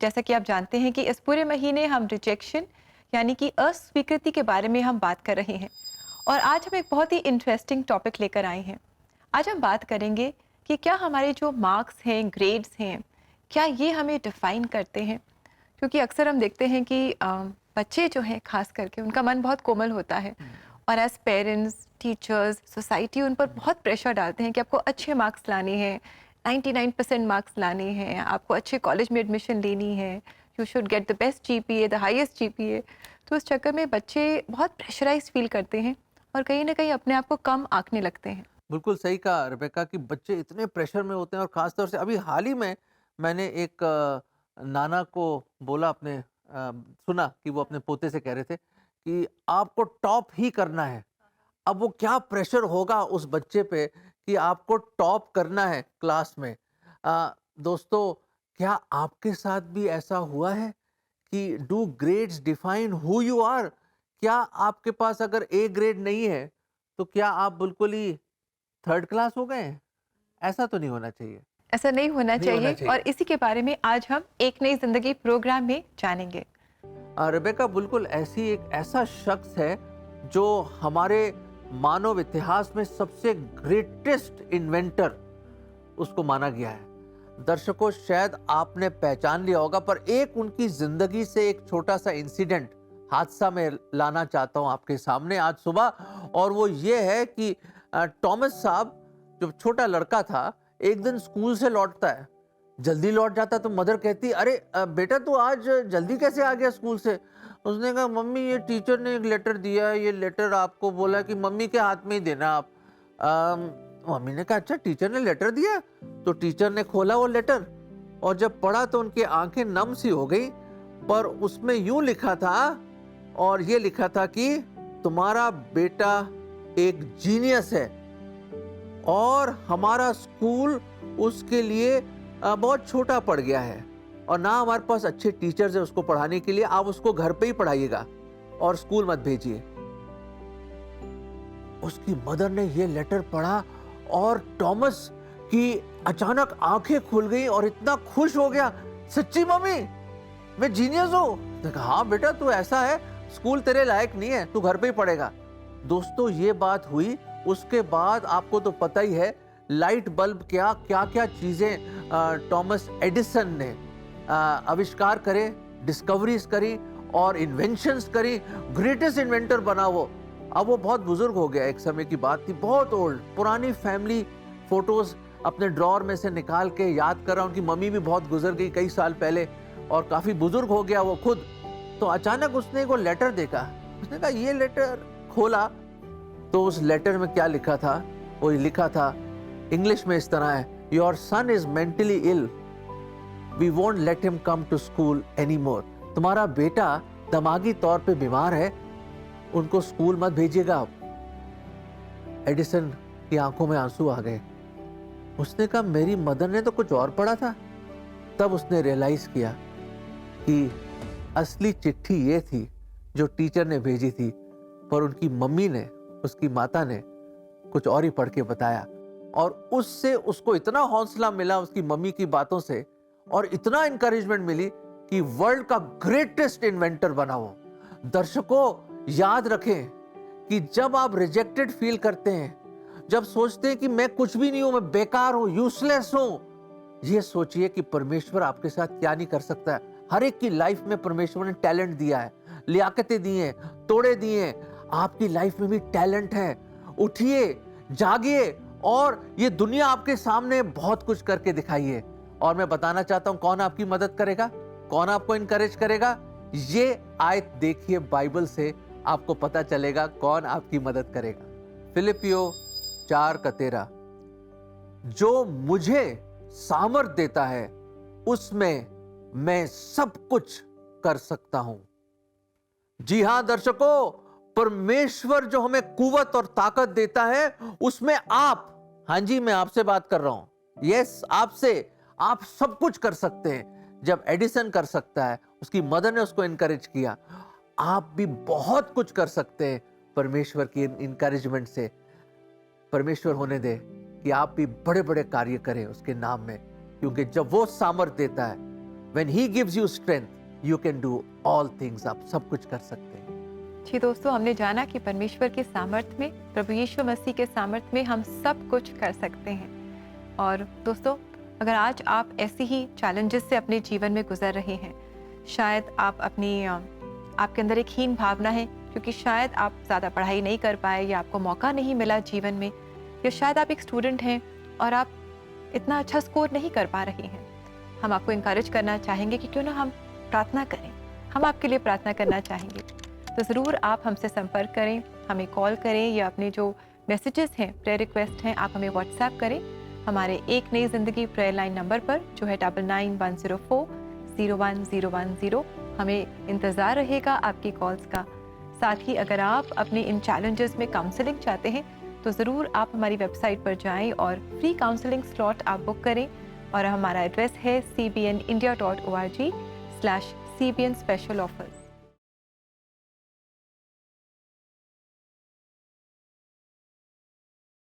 जैसा कि आप जानते हैं कि इस पूरे महीने हम रिजेक्शन यानी कि अस्वीकृति के बारे में हम बात कर रहे हैं और आज हम एक बहुत ही इंटरेस्टिंग टॉपिक लेकर आए हैं। आज हम बात करेंगे कि क्या हमारे जो मार्क्स हैं, ग्रेड्स हैं, क्या ये हमें डिफाइन करते हैं? क्योंकि अक्सर हम देखते हैं कि बच्चे जो हैं खास करके उनका मन बहुत कोमल होता है और एज पेरेंट्स, टीचर्स, सोसाइटी उन पर बहुत प्रेशर डालते हैं कि आपको अच्छे मार्क्स लाने हैं, 99% मार्क्स लाने हैं, आपको अच्छे कॉलेज में एडमिशन लेनी है, you should get the best GPA, the highest GPA. तो इस चक्कर में बच्चे बहुत प्रेशराइज फील करते हैं और कहीं ना कहीं अपने आप को कम आंकने लगते हैं। बिल्कुल सही कहा रेबेका कि बच्चे इतने प्रेशर में होते हैं और ख़ास तौर से अभी हाल ही में मैंने एक नाना को बोला सुना कि वो अपने पोते से कह रहे थे कि आपको टॉप ही करना है। अब वो क्या प्रेशर होगा उस बच्चे पे कि आपको टॉप करना है क्लास में। दोस्तों, क्या आपके साथ भी ऐसा हुआ है कि do grades define who you are? क्या आपके पास अगर ए ग्रेड नहीं है तो क्या आप बिल्कुल ही थर्ड क्लास हो गए हैं? ऐसा तो नहीं होना चाहिए। ऐसा नहीं होना नहीं होना चाहिए और चाहिए। इसी के बारे में आज हम एक नई जिंदगी प्रोग्राम में जानेंगे। रेबेका बिल्कुल ऐसा शख्स है जो हमारे मानव इतिहास में सबसे ग्रेटेस्ट इन्वेंटर उसको माना गया है। दर्शकों, शायद आपने पहचान लिया होगा, पर एक उनकी जिंदगी से एक छोटा सा इंसिडेंट हादसा में लाना चाहता हूं आपके सामने आज सुबह। और वो ये है कि टॉमस साहब, जो छोटा लड़का था, एक दिन स्कूल से लौटता है, जल्दी लौट जाता। तो मदर कहती, अरे बेटा तू आज जल्दी कैसे आ गया स्कूल से? उसने कहा, मम्मी ये टीचर ने एक लेटर दिया है, ये लेटर आपको बोला कि मम्मी के हाथ में ही देना आप। मम्मी ने कहा, अच्छा टीचर ने लेटर दिया? तो टीचर ने खोला वो लेटर और जब पढ़ा तो उनकी आंखें नम सी हो गई। पर उसमें यूं लिखा था, और ये लिखा था कि तुम्हारा बेटा एक जीनियस है और हमारा स्कूल उसके लिए बहुत छोटा पड़ गया है और ना हमारे पास अच्छे टीचर्स हैं उसको पढ़ाने के लिए। आप उसको घर पे ही पढ़ाइएगा और स्कूल मत भेजिए। उसकी मदर ने ये लेटर पढ़ा और टॉमस की अचानक आंखें खुल गई और इतना खुश हो गया, सच्ची मम्मी मैं जीनियस हूं? उसने कहा, हाँ बेटा तू ऐसा है, स्कूल तेरे लायक नहीं है, तू घर पे ही पढ़ेगा। दोस्तों, ये बात हुई। उसके बाद आपको तो पता ही है, लाइट बल्ब क्या क्या क्या चीजें टॉमस एडिसन ने आविष्कार करे, डिस्कवरीज करी और इन्वेंशंस करी। ग्रेटेस्ट इन्वेंटर बना वो। अब वो बहुत बुजुर्ग हो गया, एक समय की बात थी, बहुत ओल्ड। पुरानी फैमिली फोटोज अपने ड्रॉर में से निकाल के याद कर रहा। उनकी मम्मी भी बहुत गुजर गई कई साल पहले और काफी बुजुर्ग हो गया वो खुद। तो अचानक उसने वो लेटर देखा। उसने कहा, ये लेटर खोला तो उस लेटर में क्या लिखा था? वो लिखा था इंग्लिश में इस तरह है, your son is mentally ill, we won't let him come to school anymore. तुम्हारा बेटा दिमागी तौर पे बीमार है, उनको स्कूल मत भेजिएगा आप। एडिसन की आंखों में आंसू आ गए। उसने कहा, मेरी मदर ने तो कुछ और पढ़ा था। तब उसने रियलाइज किया कि असली चिट्ठी ये थी जो टीचर ने भेजी थी, पर उनकी मम्मी ने, उसकी माता ने कुछ और ही पढ़ के बताया। और उससे उसको इतना हौसला मिला उसकी मम्मी की बातों से और इतना इंकरेजमेंट मिली कि वर्ल्ड का ग्रेटेस्ट इन्वेंटर बना वो। दर्शकों, याद रखें कि जब आप रिजेक्टेड फील करते हैं, जब सोचते हैं कि मैं कुछ भी नहीं हूं, मैं बेकार हूं, यूजलेस हूं, ये सोचिए कि परमेश्वर आपके साथ क्या नहीं कर सकता है। हर एक की लाइफ में परमेश्वर ने टैलेंट दिया है, लियाकतें दी हैं, तोड़े दिए हैं। आपकी लाइफ में भी टैलेंट है। उठिए, जागिए और ये दुनिया आपके सामने बहुत कुछ करके दिखाइए। और मैं बताना चाहता हूं कौन आपकी मदद करेगा, कौन आपको इनकरेज करेगा। ये आयत देखिए बाइबल से, आपको पता चलेगा कौन आपकी मदद करेगा। फिलिपियो 4:13, जो मुझे सामर्थ देता है उसमें मैं सब कुछ कर सकता हूं। जी हां दर्शकों, परमेश्वर जो हमें कुवत और ताकत देता है उसमें आप, हां जी मैं आपसे बात कर रहा हूं, यस आपसे, आप सब कुछ कर सकते हैं। जब एडिसन कर सकता है, उसकी मदर ने उसको इनकरेज किया, आप भी बहुत कुछ कर सकते हैं परमेश्वर की इनकरेजमेंट से। परमेश्वर होने दे कि आप भी बड़े बड़े कार्य करें उसके नाम में, क्योंकि जब वो सामर्थ देता है When He gives you strength, you can do all things. आप सब कुछ कर सकते हैं. जी दोस्तों, हमने जाना कि परमेश्वर के सामर्थ्य में, प्रभु यीशु मसीह के सामर्थ्य में हम सब कुछ कर सकते हैं. और दोस्तों, अगर आज आप ऐसी ही चैलेंजेस से अपने जीवन में गुजर रहे हैं, शायद आपके अंदर एक हीन भावना है क्योंकि शायद आप ज़्यादा पढ़ाई नहीं कर पाए या आपको मौका नहीं मिला जीवन में, या शायद आप एक स्टूडेंट हैं और आप इतना अच्छा स्कोर नहीं कर पा रहे हैं, हम आपको इनकरेज करना चाहेंगे कि क्यों ना हम प्रार्थना करें. हम आपके लिए प्रार्थना करना चाहेंगे. तो ज़रूर आप हमसे संपर्क करें, हमें कॉल करें या अपने जो मैसेजेस हैं, प्रेयर रिक्वेस्ट हैं, आप हमें व्हाट्सएप करें हमारे एक नई ज़िंदगी प्रेयर लाइन नंबर पर जो है 9910401010. हमें इंतज़ार रहेगा आपकी कॉल्स का. साथ ही अगर आप अपने इन चैलेंजेस में काउंसलिंग चाहते हैं तो ज़रूर आप हमारी वेबसाइट पर जाएं और फ्री काउंसलिंग स्लॉट आप बुक करें. और हमारा एड्रेस है cbnindia.org/cbn special offers.